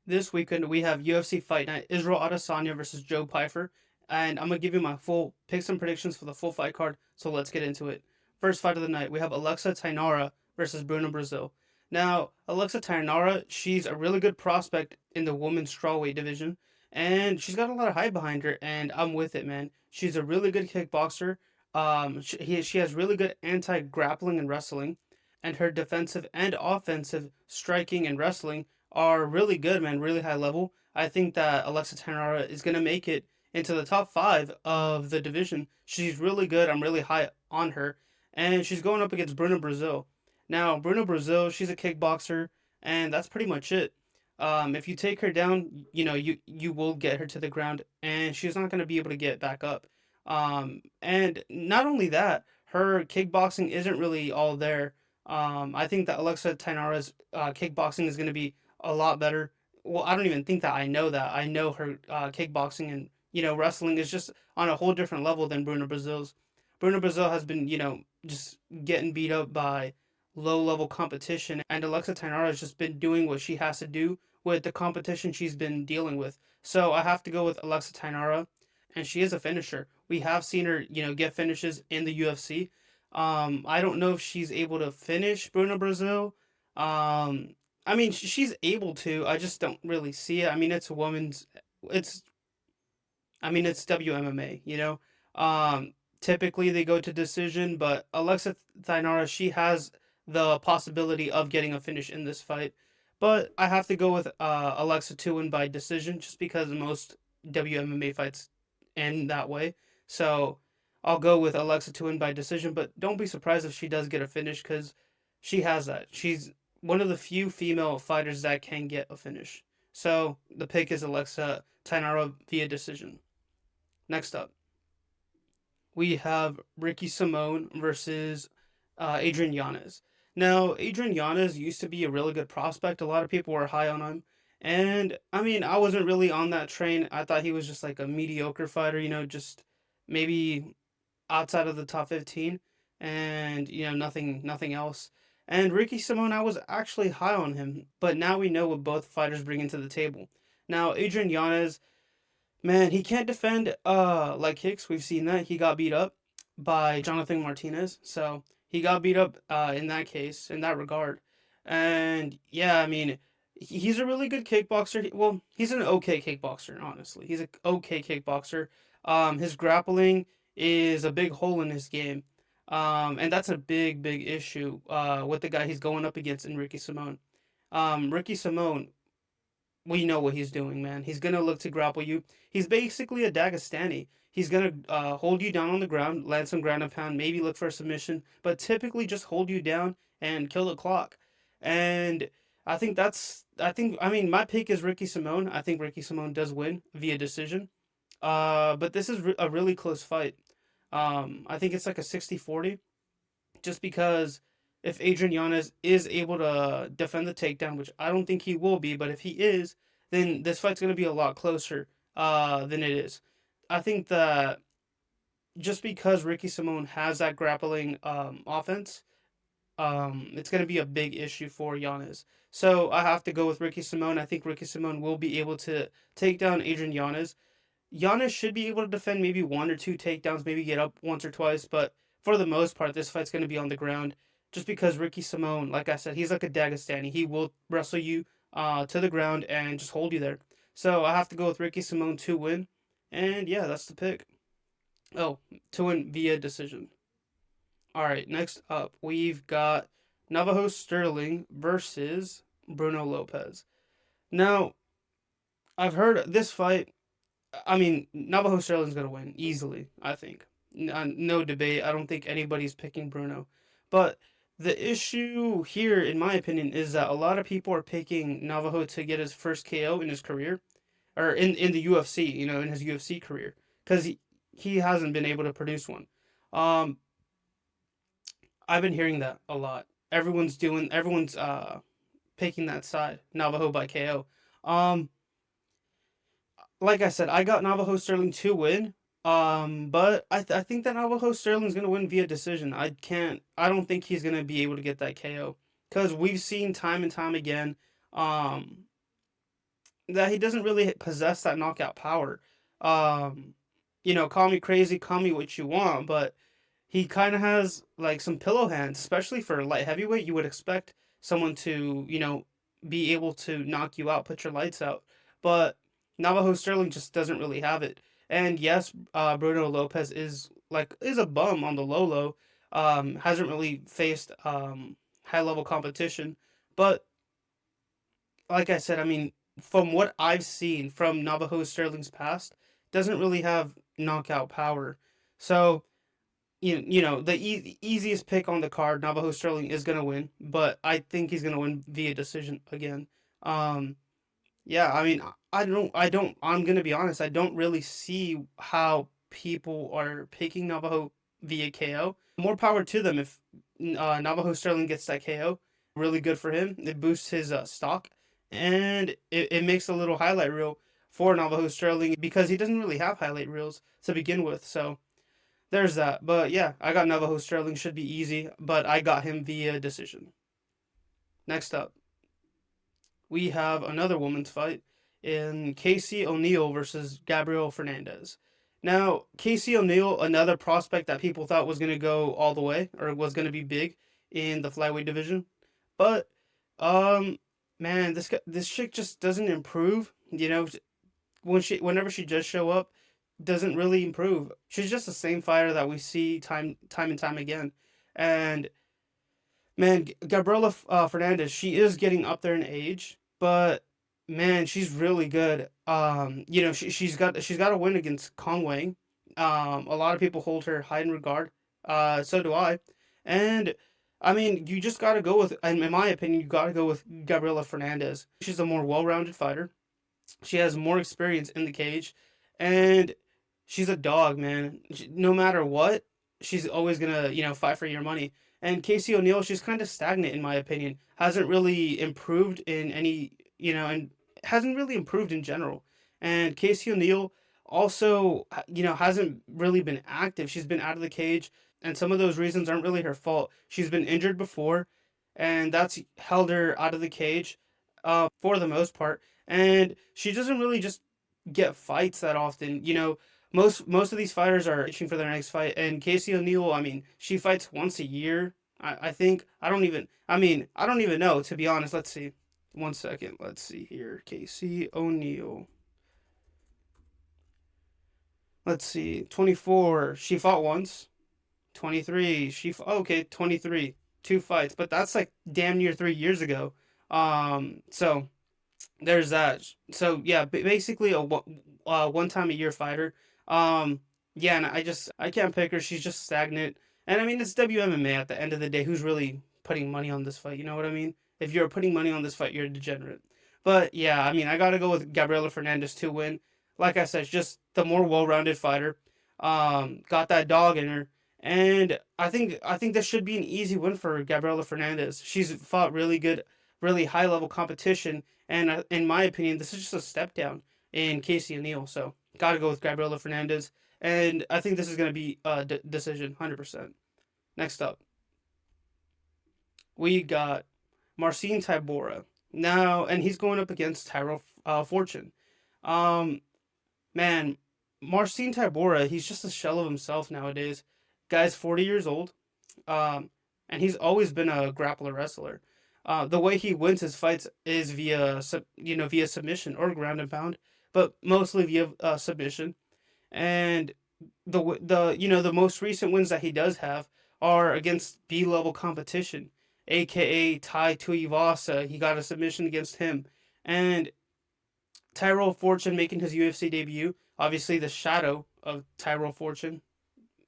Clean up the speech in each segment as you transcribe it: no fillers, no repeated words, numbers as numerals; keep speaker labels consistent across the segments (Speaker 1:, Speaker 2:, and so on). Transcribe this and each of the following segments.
Speaker 1: This weekend we have UFC Fight Night, Isreal Adesanya versus Joe Pyfer, and I'm gonna give you my full picks and predictions for the full fight card. So let's get into it. First fight of the night, we have Alexa Tainara versus Bruno Brazil. Now, Alexa Tainara, she's a really good prospect in the women's strawweight division, and she's got a lot of hype behind her, and I'm with it, man. She's a really good kickboxer. She has really good anti-grappling and wrestling, and her defensive and offensive striking and wrestling are really good, man, really high level. I think that Alexa Tanara is going to make it into the top five of the division. She's really good. I'm really high on her. And she's going up against Bruno Brazil. Now, Bruno Brazil, she's a kickboxer, and that's pretty much it. If you take her down, you will get her to the ground, and she's not going to be able to get back up. And not only that, her kickboxing isn't really all there. I think that Alexa Tainara's kickboxing is going to be a lot better. Well, I don't even think that I know that. I know her kickboxing and wrestling is just on a whole different level than Bruno Brazil's. Bruno Brazil has been just getting beat up by low level competition, and Alexa Tainara has just been doing what she has to do with the competition she's been dealing with. So I have to go with Alexa Tainara, and she is a finisher. We have seen her get finishes in the UFC. I don't know if she's able to finish Bruno Brazil. Um, I mean, she's able to. I just don't really see it. I mean, it's a woman's. It's. I mean, it's WMMA. Typically they go to decision, but Alexa Thainara, she has the possibility of getting a finish in this fight. But I have to go with Alexa to win by decision, just because most WMMA fights end that way. So I'll go with Alexa to win by decision. But don't be surprised if she does get a finish, because she has that. She's one of the few female fighters that can get a finish. So the pick is Alexa Tainara via decision. Next up, we have Ricky Simone versus Adrian Yanez. Now, Adrian Yanez used to be a really good prospect. A lot of people were high on him. And I mean, I wasn't really on that train. I thought he was just like a mediocre fighter, just maybe outside of the top 15 and nothing else. And Ricky Simone, I was actually high on him, but now we know what both fighters bring into the table. Now, Adrian Yanez, man, he can't defend like Hicks. We've seen that. He got beat up by Jonathan Martinez. So he got beat up in that case, in that regard. And yeah, I mean, he's a really good kickboxer. Well, he's an okay kickboxer, honestly. He's an okay kickboxer. His grappling is a big hole in his game. And that's a big issue with the guy he's going up against in Ricky Simone. Ricky Simone, we know what he's doing, man. He's gonna look to grapple you. He's basically a Dagestani. He's gonna hold you down on the ground, land some ground and pound, maybe look for a submission, but typically just hold you down and kill the clock. And I mean, my pick is Ricky Simone. I think Ricky Simone does win via decision. But this is a really close fight. I think it's like a 60-40, just because if Adrian Yanez is able to defend the takedown, which I don't think he will be, but if he is, then this fight's going to be a lot closer than it is. I think that just because Ricky Simone has that grappling offense, it's going to be a big issue for Yanez. So I have to go with Ricky Simone. I think Ricky Simone will be able to take down Adrian Yanez. Giannis should be able to defend maybe one or two takedowns, maybe get up once or twice, but for the most part, this fight's going to be on the ground. Just because Ricky Simone, like I said, he's like a Dagestani. He will wrestle you to the ground and just hold you there. So I have to go with Ricky Simone to win. And yeah, that's the pick. Oh, to win via decision. All right, next up, we've got Navajo Sterling versus Bruno Lopez. Now, I've heard this fight. I mean, Navajo Sterling's gonna win easily. I think, no debate. I don't think anybody's picking Bruno. But the issue here, in my opinion, is that a lot of people are picking Navajo to get his first KO in his career, or in the UFC. In his UFC career, because he hasn't been able to produce one. Um, I've been hearing that a lot. Everyone's picking that side, Navajo by KO. Um, like I said, I got Navajo Sterling to win. But I think that Navajo Sterling's gonna win via decision. I don't think he's gonna be able to get that KO because we've seen time and time again. Um, that he doesn't really possess that knockout power. Um, call me crazy, call me what you want, but he kind of has like some pillow hands, especially for light heavyweight. You would expect someone to, be able to knock you out, put your lights out. But Navajo Sterling just doesn't really have it. And yes, Bruno Lopez is a bum on the low low. Hasn't really faced high level competition, but like I said, I mean, from what I've seen from Navajo Sterling's past, doesn't really have knockout power. So the easiest pick on the card, Navajo Sterling is gonna win, but I think he's gonna win via decision again. Um, yeah, I mean, I'm gonna be honest, I don't really see how people are picking Navajo via KO. More power to them if Navajo Sterling gets that KO. Really good for him. It boosts his stock, and it makes a little highlight reel for Navajo Sterling because he doesn't really have highlight reels to begin with. So there's that. But yeah, I got Navajo Sterling. Should be easy, but I got him via decision. Next up, we have another women's fight in Casey O'Neill versus Gabriel Fernandez. Now, Casey O'Neill, another prospect that people thought was going to go all the way or was going to be big in the flyweight division, but um, man, this chick just doesn't improve. Whenever she does show up, doesn't really improve. She's just the same fighter that we see time and time again, and man, Gabriela Fernandez, she is getting up there in age, but man, she's really good. She's got a win against Kong Wang. A lot of people hold her high in regard. So do I. And I mean, you just got to go with, in my opinion, you got to go with Gabriela Fernandez. She's a more well-rounded fighter. She has more experience in the cage, and she's a dog, man. No matter what, she's always gonna fight for your money. And Casey O'Neill, she's kind of stagnant in my opinion. Hasn't really improved in any and hasn't really improved in general. And Casey O'Neill also hasn't really been active. She's been out of the cage, and some of those reasons aren't really her fault. She's been injured before, and that's held her out of the cage for the most part, and she doesn't really just get fights that often. Most of these fighters are itching for their next fight, and Casey O'Neill, I mean, she fights once a year. I think I don't even know, to be honest. Let's see. One second. Let's see here. Casey O'Neill. Let's see. 24. She fought once. 23. Okay, 23. Two fights, but that's like damn near 3 years ago. So there's that. So yeah, basically a one time a year fighter. Um, yeah, and I can't pick her. She's just stagnant. And I mean, it's WMMA at the end of the day. Who's really putting money on this fight? You know what I mean? If you're putting money on this fight, you're a degenerate. But yeah, I mean, I gotta go with Gabriela Fernandez to win. Like I said, just the more well-rounded fighter. Got that dog in her, and I think this should be an easy win for Gabriela Fernandez. She's fought really good, really high-level competition, and in my opinion, this is just a step down in Casey O'Neill. So got to go with Gabriela Fernandez, and I think this is going to be a decision, 100%. Next up, we got Marcin Tybura now, and he's going up against Tyrell Fortune. Um, man, Marcin Tybura, he's just a shell of himself nowadays. Guy's 40 years old, um, and he's always been a grappler wrestler. The way he wins his fights is via submission or ground and pound, but mostly via submission. And the most recent wins that he does have are against B level competition, aka Tai Tuivasa. He got a submission against him, and Tyrell Fortune making his UFC debut. Obviously, the shadow of Tyrell Fortune,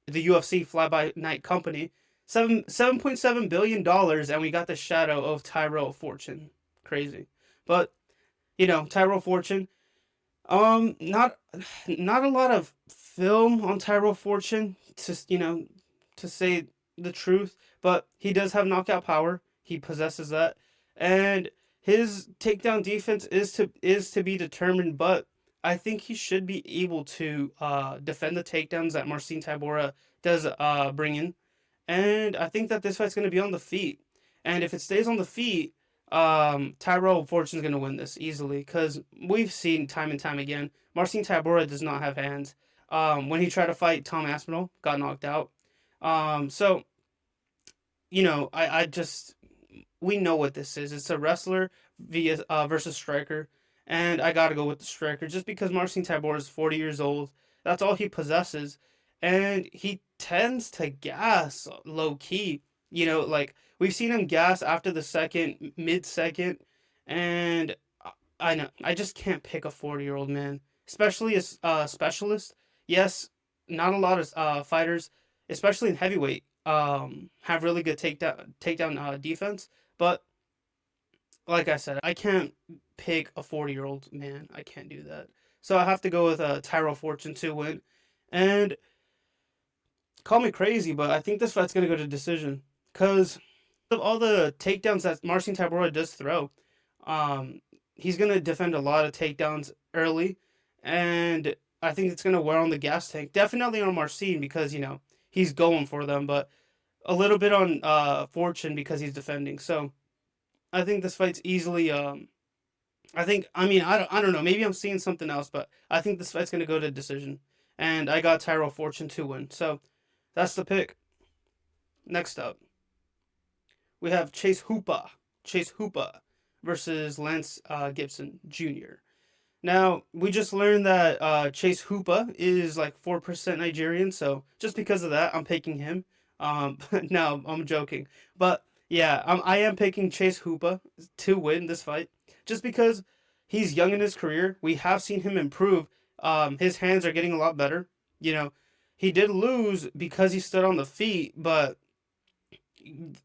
Speaker 1: the UFC fly by night company. $7.7 billion, and we got the shadow of Tyrell Fortune. Crazy. But Tyrell Fortune. Not a lot of film on Tyrell Fortune to say the truth, but he does have knockout power. He possesses that, and his takedown defense is to be determined. But I think he should be able to defend the takedowns that Marcin Tybura does bring in, and I think that this fight's going to be on the feet. And if it stays on the feet, Tyrell Fortune's gonna win this easily because we've seen time and time again. Marcin Tybura does not have hands. When he tried to fight Tom Aspinall, got knocked out. So I just we know what this is. It's a wrestler via versus striker, and I gotta go with the striker just because Marcin Tybura is 40 years old. That's all he possesses, and he tends to gas low key. Like we've seen him gas after the second, mid second, and I know I just can't pick a 40-year-old man, especially as a specialist. Yes, not a lot of fighters, especially in heavyweight, have really good takedown defense. But like I said, I can't pick a 40-year-old man. I can't do that. So I have to go with Tyrell Fortune to win. And call me crazy, but I think this fight's gonna go to decision because of all the takedowns that Marcin Tybura does throw. Um, he's gonna defend a lot of takedowns early, and I think it's gonna wear on the gas tank. Definitely on Marcin because he's going for them, but a little bit on Fortune because he's defending. So I think this fight's easily. I don't know. Maybe I'm seeing something else, but I think this fight's gonna go to decision, and I got Tyrell Fortune to win. So that's the pick. Next up, we have Chase Hoopa versus Lance Gibson Jr. Now, we just learned that Chase Hoopa is like 4% Nigerian, so just because of that, I'm picking him. No, I'm joking. But yeah, I am picking Chase Hoopa to win this fight just because he's young in his career. We have seen him improve. His hands are getting a lot better. You know, he did lose because he stood on the feet, but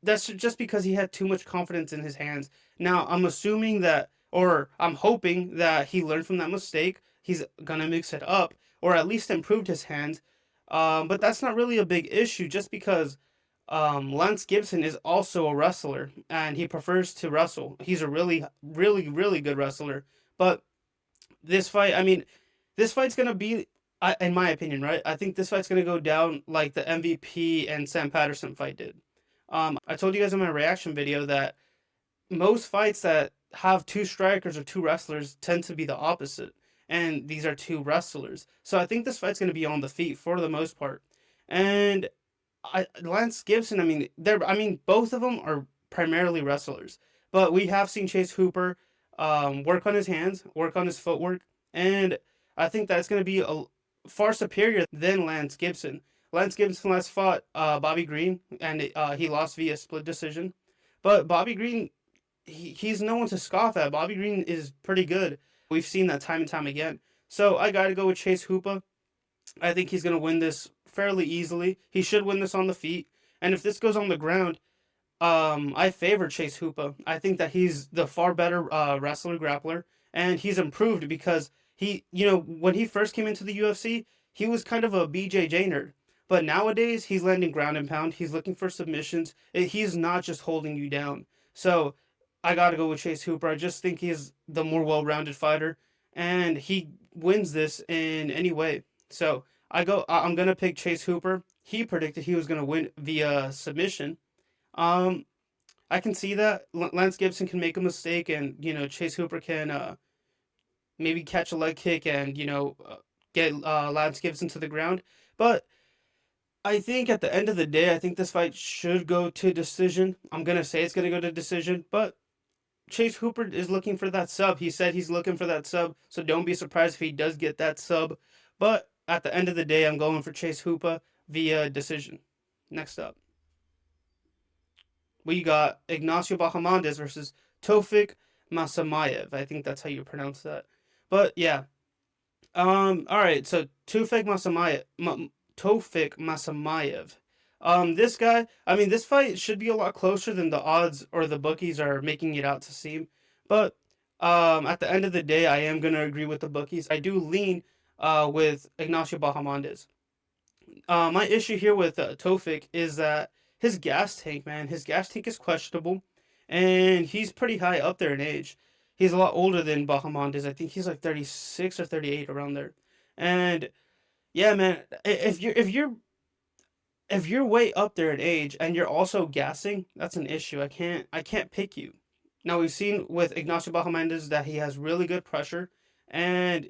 Speaker 1: that's just because he had too much confidence in his hands. Now, I'm assuming that, or I'm hoping that he learned from that mistake. He's gonna mix it up, or at least improved his hands. But that's not really a big issue, just because Lance Gibson is also a wrestler and he prefers to wrestle. He's a really, really, really good wrestler. But this fight, I mean, this fight's gonna be, in my opinion, right? I think this fight's gonna go down like the MVP and Sam Patterson fight did. I told you guys in my reaction video that most fights that have two strikers or two wrestlers tend to be the opposite, and these are two wrestlers. So I think this fight's going to be on the feet for the most part. And Lance Gibson, both of them are primarily wrestlers, but we have seen Chase Hooper work on his hands, work on his footwork, and I think that's going to be far superior than Lance Gibson. Lance Gibson last fought Bobby Green, and he lost via split decision. But Bobby Green, he's no one to scoff at. Bobby Green is pretty good. We've seen that time and time again. So I got to go with Chase Hoopa. I think he's going to win this fairly easily. He should win this on the feet. And if this goes on the ground, I favor Chase Hoopa. I think that he's the far better wrestler grappler, and he's improved because when he first came into the UFC, he was kind of a BJJ nerd. But nowadays, he's landing ground and pound. He's looking for submissions. He's not just holding you down. So I got to go with Chase Hooper. I just think he's the more well-rounded fighter, and he wins this in any way. So I'm gonna pick Chase Hooper. He predicted he was gonna win via submission. Um, I can see that Lance Gibson can make a mistake, and Chase Hooper can maybe catch a leg kick and get Lance Gibson to the ground. But I think at the end of the day, I think this fight should go to decision. I'm gonna say it's gonna go to decision, but Chase Hooper is looking for that sub. He said he's looking for that sub, so don't be surprised if he does get that sub. But at the end of the day, I'm going for Chase Hooper via decision. Next up, we got Ignacio Bahamondes versus Tofik Masamayev. I think that's how you pronounce that. But yeah, all right. So Tofik Masamayev. This guy. I mean, this fight should be a lot closer than the odds or the bookies are making it out to seem. But at the end of the day, I am gonna agree with the bookies. I do lean with Ignacio Bahamondes. My issue here with Tofik is that his gas tank, man, his gas tank is questionable, and he's pretty high up there in age. He's a lot older than Bahamondes. I think he's like 36 or 38 around there. And yeah, man, if you're way up there in age and you're also gassing, that's an issue. I can't pick you. Now we've seen with Ignacio Bahamondes that he has really good pressure, and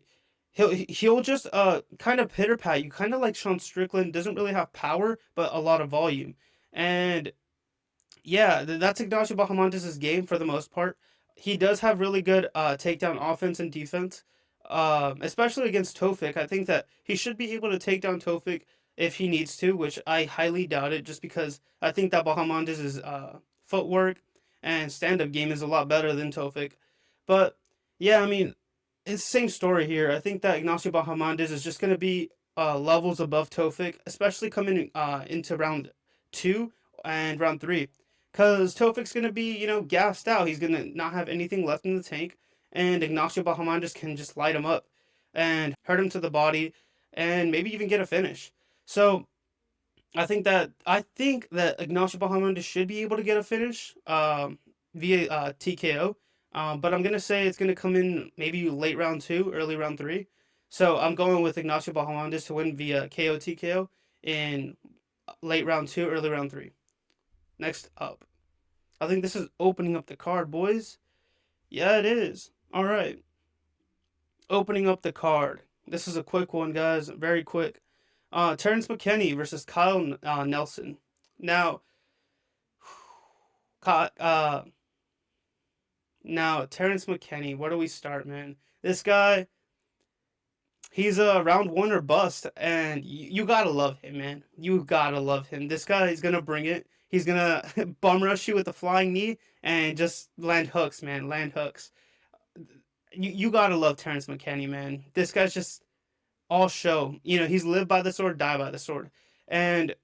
Speaker 1: he'll just kind of pitter pat you, kind of like Sean Strickland. Doesn't really have power, but a lot of volume. And yeah, that's Ignacio Bahamondes' game for the most part. He does have really good takedown offense and defense, especially against Tofik. I think that he should be able to take down Tofik if he needs to, which I highly doubt it, just because I think that Bahamondes' footwork and stand up game is a lot better than Tofik. But yeah, I mean, it's the same story here. I think that Ignacio Bahamondes is just going to be levels above Tofik, especially coming into round two and round three. Because Tofik's going to be, gassed out. He's going to not have anything left in the tank. And Ignacio Bahamondes can just light him up and hurt him to the body and maybe even get a finish. So I think that Ignacio Bahamondes should be able to get a finish via TKO. But I'm gonna say it's gonna come in maybe late round two, early round three. So I'm going with Ignacio Bahamondes to win via KO TKO in late round two, early round three. Next up, I think this is opening up the card, boys. Yeah, it is. All right, opening up the card. This is a quick one, guys. Very quick. Terrence McKinney versus Kyle Nelson. Now, uh, now Terrence McKinney. Where do we start, man? This guy, he's a round one or bust, and you gotta love him, man. You gotta love him. This guy is gonna bring it. He's gonna bum rush you with a flying knee and just land hooks, man. Land hooks. You gotta love Terrence McKinney, man. This guy's just all show. He's lived by the sword, die by the sword, and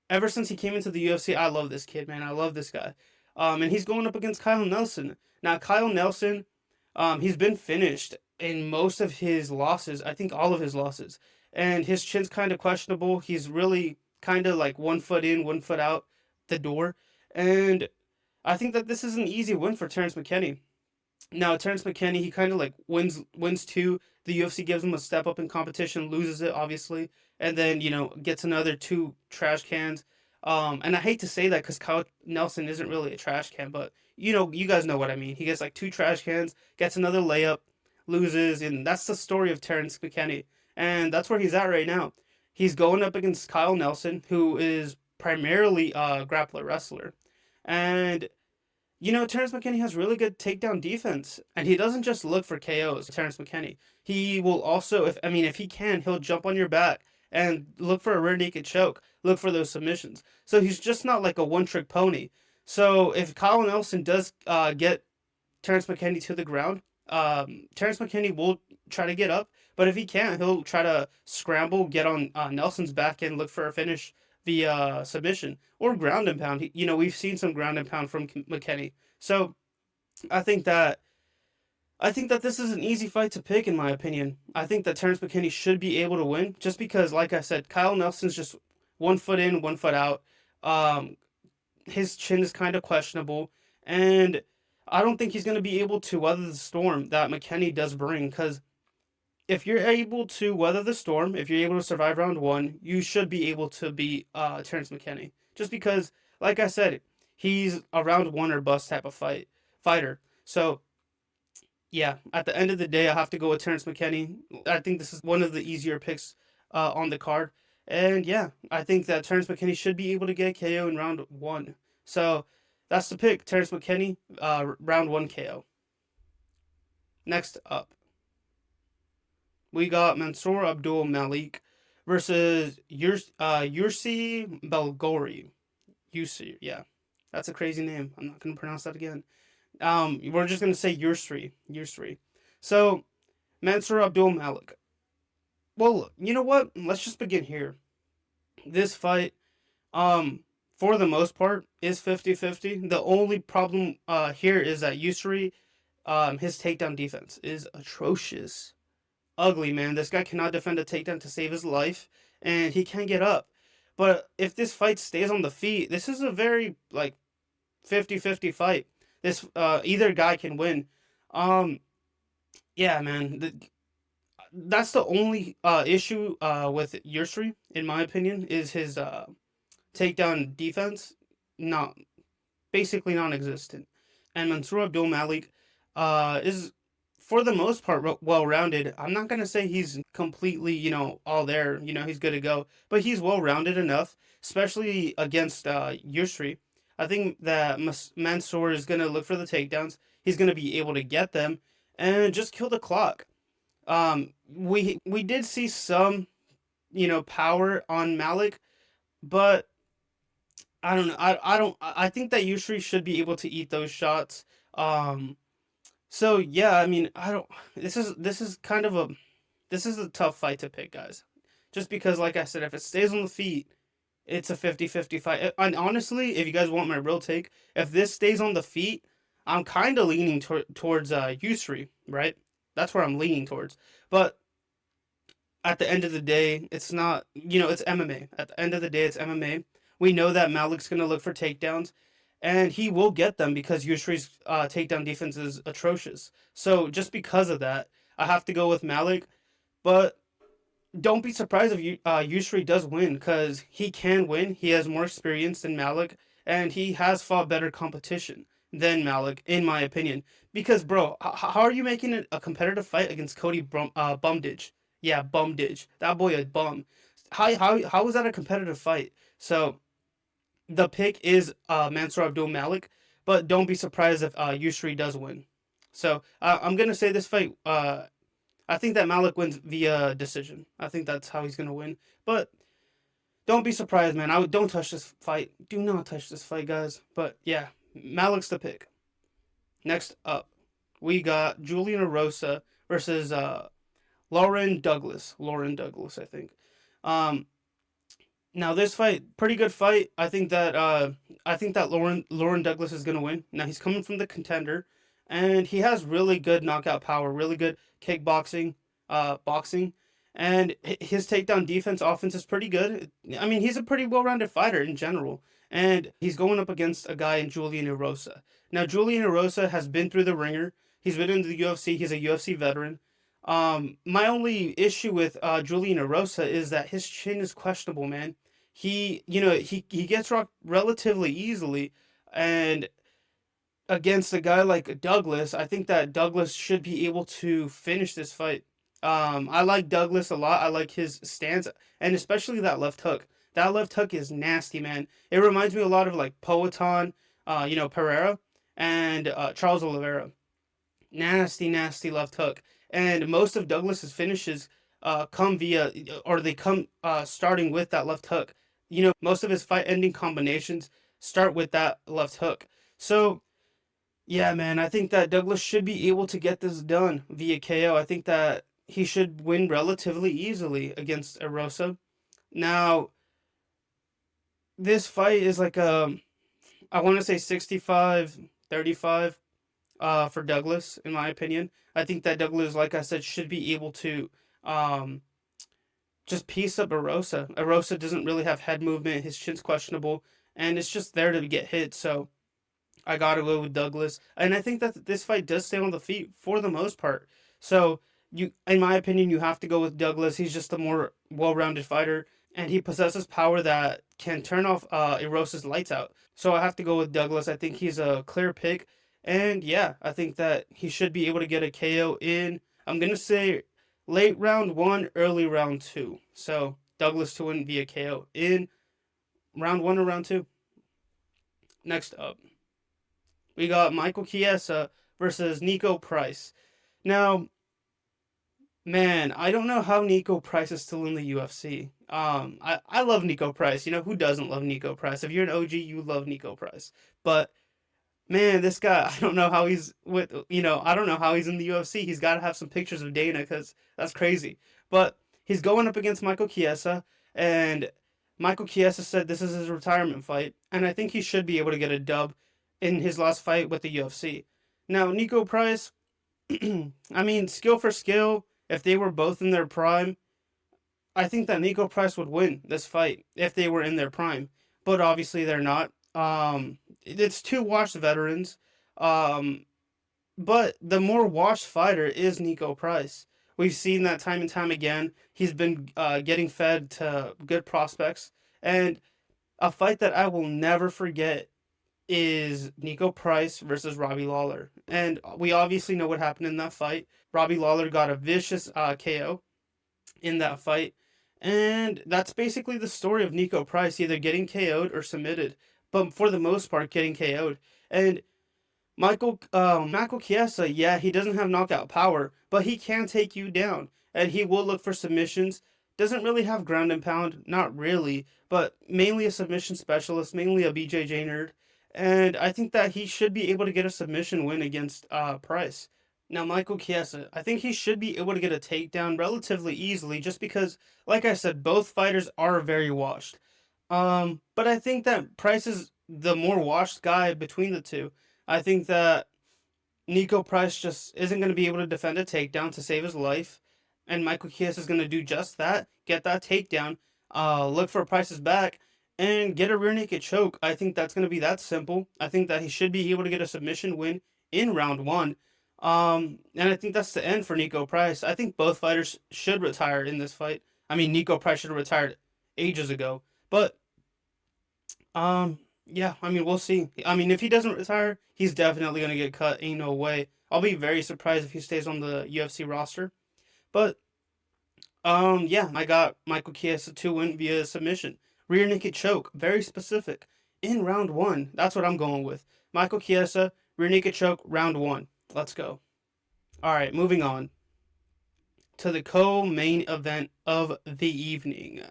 Speaker 1: ever since he came into the UFC, I love this kid, man. I love this guy. And he's going up against Kyle Nelson. Now, Kyle Nelson, he's been finished in most of his losses. I think all of his losses. And his chin's kind of questionable. He's really kind of like 1 foot in, 1 foot out the door. And I think that this is an easy win for Terrence McKinney. Now Terrence McKinney, he kind of like wins two. The UFC gives him a step up in competition, loses it obviously, and then gets another two trash cans. And I hate to say that because Kyle Nelson isn't really a trash can, but you guys know what I mean. He gets like two trash cans, gets another layup, loses, and that's the story of Terrence McKinney, and that's where he's at right now. He's going up against Kyle Nelson, who is primarily a grappler wrestler, and Terrence McKinney has really good takedown defense, and he doesn't just look for KOs. Terrence McKinney, he will also, if he can, he'll jump on your back and look for a rear naked choke, look for those submissions. So he's just not like a one trick pony. So if Kyle Nelson does get Terrence McKinney to the ground, Terrence McKinney will try to get up, but if he can't, he'll try to scramble, get on Nelson's back, and look for a finish via submission or ground and pound. We've seen some ground and pound from McKinney, so I think that this is an easy fight to pick, in my opinion. I think that Terrence McKinney should be able to win, just because, like I said, Kyle Nelson's just 1 foot in, 1 foot out. Um, his chin is kind of questionable, and I don't think he's going to be able to weather the storm that McKinney does bring. Because if you're able to weather the storm, if you're able to survive round one, you should be able to beat Terrence McKinney. Just because, like I said, he's a round one or bust type of fighter. So yeah, at the end of the day, I have to go with Terrence McKinney. I think this is one of the easier picks on the card. And yeah, I think that Terrence McKinney should be able to get KO in round one. So that's the pick, Terrence McKinney, round one KO. Next up, we got Mansour Abdul Malik versus Yursi Belgori. Yursi, yeah. That's a crazy name. I'm not going to pronounce that again. We're just gonna say Yusri. Yusri. So Mansour Abdul Malik. Well, you know what? Let's just begin here. This fight, for the most part, is 50-50. The only problem here is that Yusri, his takedown defense is atrocious. Ugly, man. This guy cannot defend a takedown to save his life, and he can't get up. But if this fight stays on the feet, this is a very like 50-50 fight. This either guy can win. Um, yeah, man. That's the only issue with Yusri, in my opinion, is his takedown defense. Not basically non-existent. and Mansoor Abdul Malik is for the most part well rounded. I'm not gonna say he's completely all there. He's good to go, but he's well rounded enough, especially against Yusri. I think that Mansoor is gonna look for the takedowns. He's gonna be able to get them and just kill the clock. We did see some power on Malik, but I don't know. I don't. I think that Yusri should be able to eat those shots. Um, so yeah, I mean, I don't. This is kind of a this is a tough fight to pick, guys. Just because, like I said, if it stays on the feet, it's a 50-50 fight. And honestly, if you guys want my real take, if this stays on the feet, I'm kind of leaning towards Yusri, right? That's where I'm leaning towards. But at the end of the day, it's not, it's MMA. At the end of the day, it's MMA. We know that Malik's going to look for takedowns, and he will get them because Yusri's takedown defense is atrocious. So just because of that, I have to go with Malik. But don't be surprised if Yusri does win because he can win. He has more experience than Malik, and he has fought better competition than Malik, in my opinion. Because, bro, how are you making it a competitive fight against Cody Bumdidge? Yeah, Bumdidge. That boy a bum. How is that a competitive fight? So the pick is Mansoor Abdul Malik, but don't be surprised if Yusri does win. So I'm gonna say this fight. I think that Malik wins via decision. I think that's how he's gonna win. But don't be surprised, man. Don't touch this fight. Do not touch this fight, guys. But yeah, Malik's the pick. Next up, we got Julian Erosa versus Lauren Douglas. Lauren Douglas, I think. Um, Now this fight, pretty good fight. I think that Lauren Douglas is gonna win. Now he's coming from the contender, and he has really good knockout power, really good kickboxing, boxing, and his takedown defense offense is pretty good. I mean, he's a pretty well-rounded fighter in general, and he's going up against a guy in Julian Erosa. Now Julian Erosa has been through the ringer. He's been in the UFC. He's a UFC veteran. My only issue with Julian Erosa is that his chin is questionable, man. He gets rocked relatively easily, and against a guy like Douglas, I think that Douglas should be able to finish this fight. I like Douglas a lot. I like his stance, and especially that left hook. That left hook is nasty, man. It reminds me a lot of like Poatan, Pereira, and Charles Oliveira. Nasty, nasty left hook. And most of Douglas's finishes come via, or they come starting with that left hook. Most of his fight ending combinations start with that left hook. So, yeah, man, I think that Douglas should be able to get this done via KO. I think that he should win relatively easily against Erosa. Now, this fight is like I want to say 65-35 for Douglas, in my opinion. I think that Douglas, like I said, should be able to um, just piece up Erosa. Erosa doesn't really have head movement. His chin's questionable, and it's just there to get hit. So I gotta go with Douglas, and I think that this fight does stay on the feet for the most part. So in my opinion, you have to go with Douglas. He's just a more well-rounded fighter, and he possesses power that can turn off Erosa's lights out. So I have to go with Douglas. I think he's a clear pick, and yeah, I think that he should be able to get a KO in. I'm gonna say late round one, early round two. So Douglas to win via KO in round one or round two. Next up, we got Michael Chiesa versus Nico Price. Now, man, I don't know how Nico Price is still in the UFC. I love Nico Price. Who doesn't love Nico Price? If you're an OG, you love Nico Price. But man, this guy, I don't know how he's I don't know how he's in the UFC. He's got to have some pictures of Dana because that's crazy. But he's going up against Michael Chiesa, and Michael Chiesa said this is his retirement fight, and I think he should be able to get a dub in his last fight with the UFC. Now, Nico Price, I mean, skill for skill, if they were both in their prime, I think that Nico Price would win this fight if they were in their prime. But obviously they're not. It's two washed veterans. Um, but the more washed fighter is Nico Price. We've seen that time and time again. He's been getting fed to good prospects. And a fight that I will never forget is Nico Price versus Robbie Lawler. And we obviously know what happened in that fight. Robbie Lawler got a vicious KO in that fight. And that's basically the story of Nico Price, either getting KO'd or submitted, but for the most part, getting KO'd. And Michael Chiesa, yeah, he doesn't have knockout power, but he can take you down, and he will look for submissions. Doesn't really have ground and pound, not really, but mainly a submission specialist, mainly a BJJ nerd, and I think that he should be able to get a submission win against Price. Now, Michael Chiesa, I think he should be able to get a takedown relatively easily, just because, like I said, both fighters are very washed. But I think that Price is the more washed guy between the two. I think that Nico Price just isn't going to be able to defend a takedown to save his life, and Michael Chiesa is going to do just that, get that takedown, look for Price's back, and get a rear naked choke. I think that's going to be that simple. I think that he should be able to get a submission win in round one. And I think that's the end for Nico Price. I think both fighters should retire in this fight. I mean, Nico Price should have retired ages ago, but yeah, I mean, we'll see. I mean, if he doesn't retire, he's definitely gonna get cut. Ain't no way. I'll be very surprised if he stays on the UFC roster. But yeah, I got Michael Chiesa to win via submission, rear naked choke, very specific, in round one. That's what I'm going with. Michael Chiesa, rear naked choke, round one. Let's go. All right, moving on to the co-main event of the evening.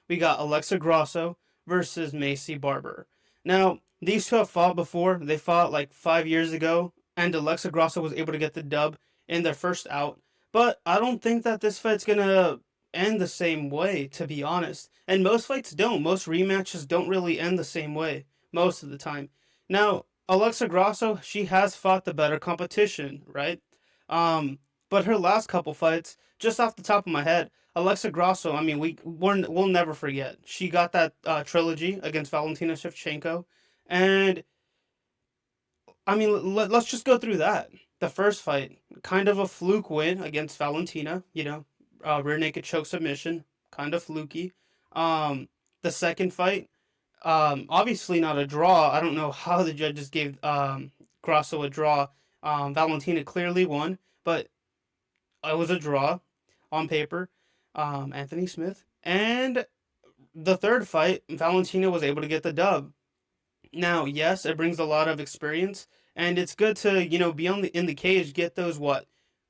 Speaker 1: We got Alexa Grasso versus Maycee Barber. Now, these two have fought before. They fought like 5 years ago, and Alexa Grasso was able to get the dub in their first out. But I don't think that this fight's gonna end the same way, to be honest. And most fights don't. Most rematches don't really end the same way most of the time. Now, Alexa Grasso, she has fought the better competition, right? Um, but her last couple fights, just off the top of my head, Alexa Grasso, I mean, we'll never forget. She got that trilogy against Valentina Shevchenko, and I mean, let's just go through that. The first fight, kind of a fluke win against Valentina, rear naked choke submission, kind of fluky. The second fight, obviously not a draw. I don't know how the judges gave Grasso a draw. Valentina clearly won, but it was a draw on paper. Anthony Smith. And the third fight, Valentina was able to get the dub. Now, yes, it brings a lot of experience, and it's good to be in the cage, get those what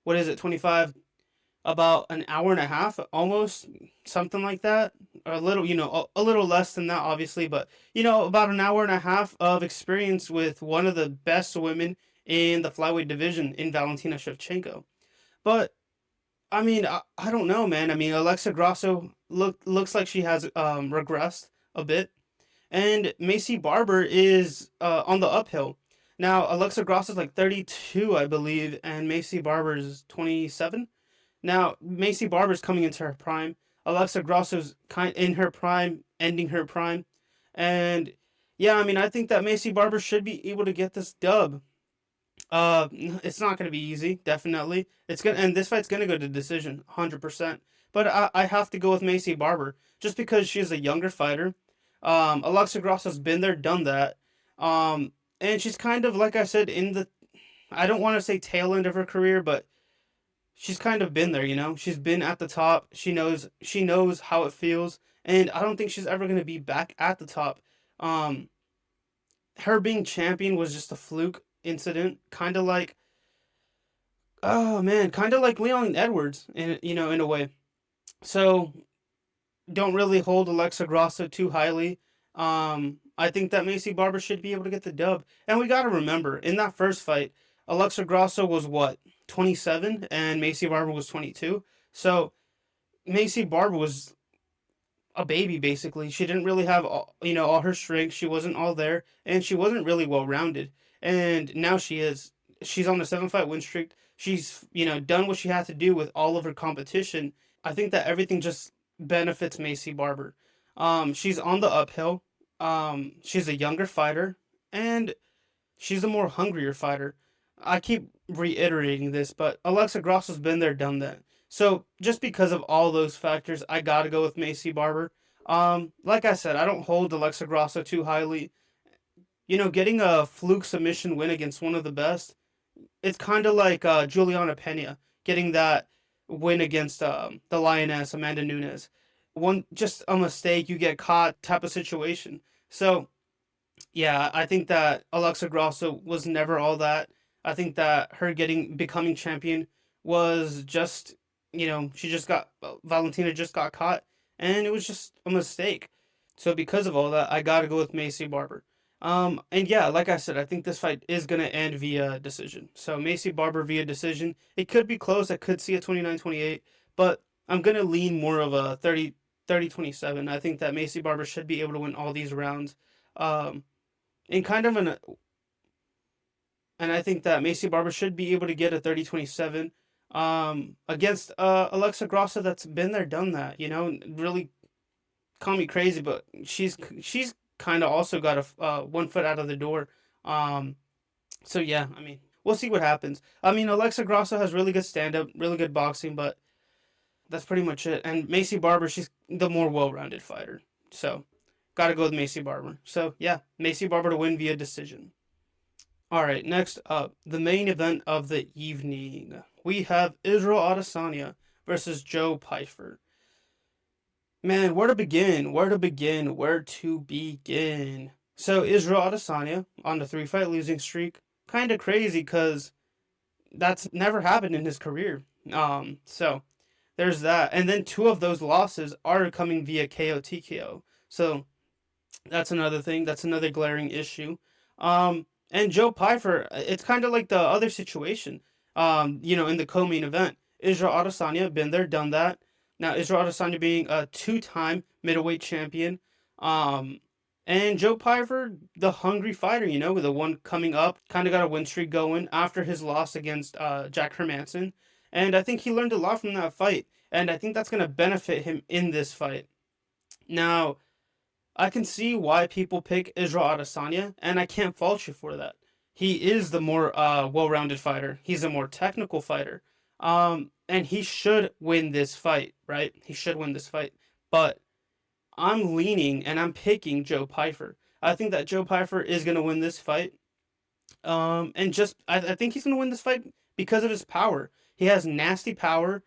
Speaker 1: is it, 25, about an hour and a half, almost something like that, or a little a little less than that, obviously, but about an hour and a half of experience with one of the best women in the flyweight division in Valentina Shevchenko. But I mean, I don't know, man. I mean, Alexa Grasso looks like she has regressed a bit, and Maycee Barber is on the uphill. Now, Alexa Grasso is like 32, I believe, and Maycee Barber is 27. Now, Maycee Barber's coming into her prime. Alexa Grasso's kind in her prime, ending her prime, and yeah, I mean, I think that Maycee Barber should be able to get this dub. It's not going to be easy, definitely. And this fight's going to go to decision, 100%. But I have to go with Maycee Barber just because she's a younger fighter. Alexa Grasso's been there, done that. And she's kind of, like I said, I don't want to say tail end of her career, but she's kind of been there. She's been at the top. She knows how it feels, and I don't think she's ever going to be back at the top. Um, Her being champion was just a fluke incident, kind of like, oh man, kind of like Leon Edwards in a way. So don't really hold Alexa Grasso too highly. I think that Maycee Barber should be able to get the dub. And we got to remember, in that first fight, Alexa Grasso was what, 27, and Maycee Barber was 22. So Maycee Barber was a baby basically. She didn't really have all her strength. She wasn't all there, and she wasn't really well rounded. And now she is. She's on a 7 fight win streak. She's done what she had to do with all of her competition. I think that everything just benefits Maycee Barber. She's on the uphill. She's a younger fighter, and she's a more hungrier fighter. I keep reiterating this, but Alexa Grasso's been there, done that. So just because of all those factors, I gotta go with Maycee Barber. Like I said, I don't hold Alexa Grasso too highly. getting a fluke submission win against one of the best, it's kind of like Juliana Pena getting that win against the Lioness Amanda Nunes. One just a mistake, you get caught type of situation. So yeah, I think that Alexa Grasso was never all that. I think that her getting becoming champion was just, she just got Valentina just got caught, and it was just a mistake. So because of all that, I gotta go with Maycee Barber. And yeah, like I said, I think this fight is gonna end via decision. So Maycee Barber via decision. It could be close. I could see a 29-28, but I'm gonna lean more of a 30-27. I think that Maycee Barber should be able to win all these rounds. Um, and kind of an and I think that Maycee Barber should be able to get a 30-27 against Alexa Grasso that's been there done that, really call me crazy, but she's kind of also got a one foot out of the door. Um so yeah, I mean, we'll see what happens. I mean, Alexa Grasso has really good stand up, really good boxing, but that's pretty much it. And Maycee Barber, she's the more well-rounded fighter. So, got to go with Maycee Barber. So, yeah, Maycee Barber to win via decision. All right, next up, the main event of the evening. We have Isreal Adesanya versus Joe Pyfer. Man, where to begin? Where to begin? Where to begin? So Isreal Adesanya on the three-fight losing streak, kind of crazy because that's never happened in his career. So there's that, and then two of those losses are coming via KO TKO. So that's another thing. That's another glaring issue. And Joe Pyfer, it's kind of like the other situation. In the co-main event, Isreal Adesanya been there, done that. Now Isreal Adesanya being a two-time middleweight champion. Um, and Joe Pyfer, the hungry fighter, with the one coming up, kind of got a win streak going after his loss against Jack Hermanson. And I think he learned a lot from that fight. And I think that's going to benefit him in this fight. Now, I can see why people pick Isreal Adesanya, and I can't fault you for that. He is the more well-rounded fighter. He's a more technical fighter, and he should win this fight, right? He should win this fight. But I'm leaning and I'm picking Joe Pyfer. I think that Joe Pyfer is gonna win this fight. And just I think he's gonna win this fight because of his power. He has nasty power.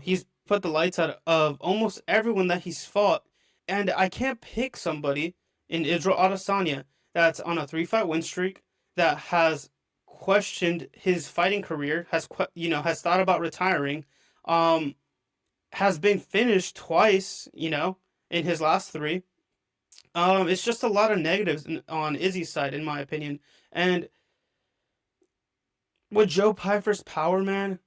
Speaker 1: He's put the lights out of almost everyone that he's fought, and I can't pick somebody in Israel Adesanya that's on a three-fight win streak that has questioned his fighting career, has thought about retiring, um, has been finished twice, in his last three. It's just a lot of negatives on Izzy's side, in my opinion, and with Joe Pyfer's power, man,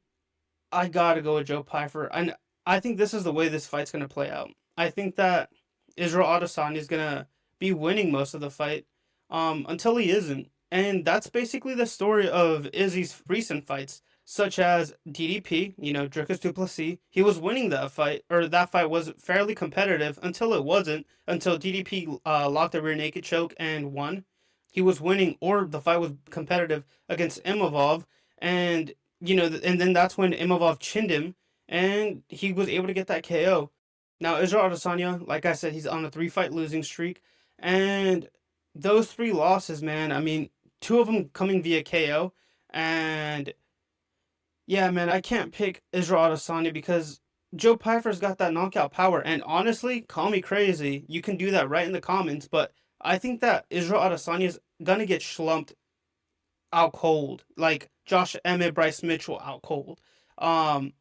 Speaker 1: I gotta go with Joe Pyfer. And I think this is the way this fight's gonna play out. I think that Israel Adesanya is gonna be winning most of the fight, until he isn't. And that's basically the story of Izzy's recent fights, such as DDP, Dricus du Plessis. He was winning that fight, or that fight was fairly competitive until it wasn't, until DDP locked a rear naked choke and won. He was winning, or the fight was competitive against Imavov, and and then that's when Imavov chinned him, and he was able to get that KO. Now Israel Adesanya, like I said, he's on a three-fight losing streak, and those three losses, man. I mean, two of them coming via KO, and yeah, man, I can't pick Israel Adesanya because Joe Pyfer's got that knockout power. And honestly, call me crazy, you can do that right in the comments, but I think that Israel Adesanya is gonna get schlumped out cold, like Josh Emmett, Bryce Mitchell out cold. Um,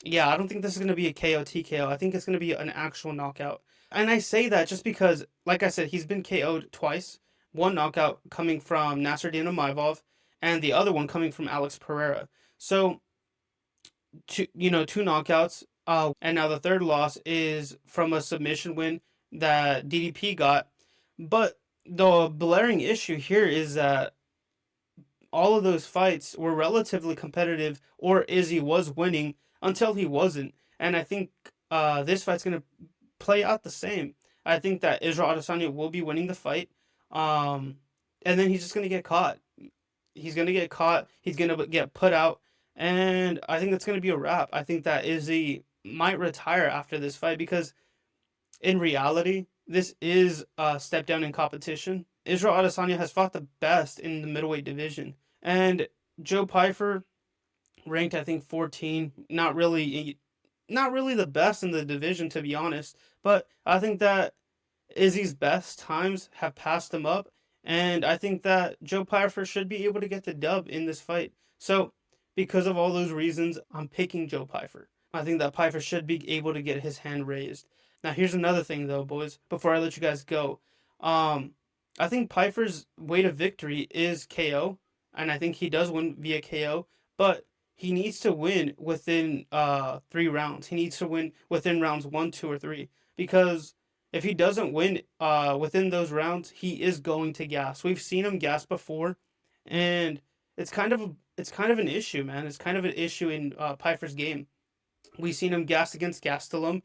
Speaker 1: yeah, I don't think this is gonna be a KO TKO. I think it's gonna be an actual knockout. And I say that just because, like I said, he's been KO'd twice. One knockout coming from Nasruddin Maivov, and the other one coming from Alex Pereira. So two knockouts. And now the third loss is from a submission win that DDP got. But the blaring issue here is that all of those fights were relatively competitive, or Izzy was winning until he wasn't. And I think this fight's going to play out the same. I think that Israel Adesanya will be winning the fight. Um, and then he's just going to get caught. He's going to get caught. He's going to get put out. And I think that's going to be a wrap. I think that Izzy might retire after this fight because in reality, this is a step down in competition. Israel Adesanya has fought the best in the middleweight division, and Joe Pyfer ranked I think 14. Not really the best in the division, to be honest. But I think that Izzy's best times have passed him up, and I think that Joe Pyfer should be able to get the dub in this fight. So, because of all those reasons, I'm picking Joe Pyfer. I think that Pyfer should be able to get his hand raised. Now, here's another thing, though, boys. Before I let you guys go, um, I think Pyfer's way to victory is KO, and I think he does win via KO. But he needs to win within 3 rounds. He needs to win within rounds 1, 2, or 3, because if he doesn't win within those rounds, he is going to gas. We've seen him gas before, and it's kind of an issue, man. It's kind of an issue in Pyfer's game. We've seen him gas against Gastelum.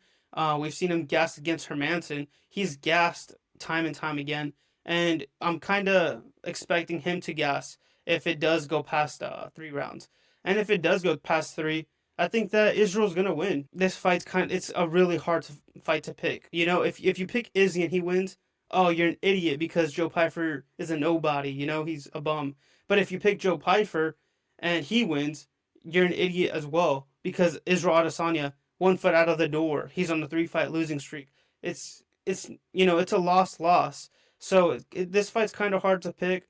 Speaker 1: We've seen him gas against Hermanson. He's gassed time and time again, and I'm kind of expecting him to gas if it does go past 3 rounds. And if it does go past three, I think that Israel's gonna win. This fight's it's a really hard fight to pick. If you pick Izzy and he wins, oh, you're an idiot because Joe Pyfer is a nobody. He's a bum. But if you pick Joe Pyfer and he wins, you're an idiot as well because Israel Adesanya 1 foot out of the door. He's on the 3 fight losing streak. It's a loss. So this fight's kind of hard to pick.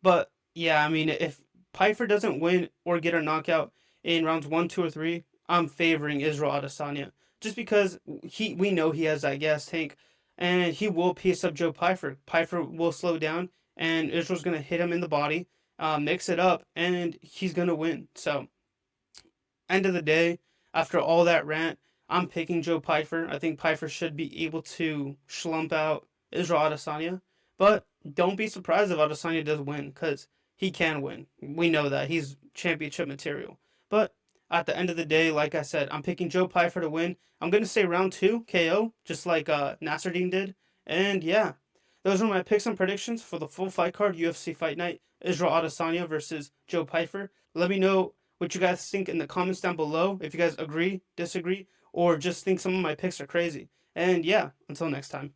Speaker 1: But yeah, I mean, if Pyfer doesn't win or get a knockout in rounds 1, 2, or 3, I'm favoring Isreal Adesanya just because we know he has that gas tank, and he will piece up Joe Pyfer. Pyfer will slow down, and Israel's gonna hit him in the body, mix it up, and he's gonna win. So end of the day, after all that rant, I'm picking Joe Pyfer. I think Pyfer should be able to slump out Israel Adesanya, but don't be surprised if Adesanya does win because he can win. We know that he's championship material. But at the end of the day, like I said, I'm picking Joe Pyfer to win. I'm gonna say round 2 KO, just like Nasruddin did. And yeah, those are my picks and predictions for the full fight card UFC Fight Night Israel Adesanya versus Joe Pyfer. Let me know what you guys think in the comments down below. If you guys agree, disagree, or just think some of my picks are crazy. And yeah, until next time.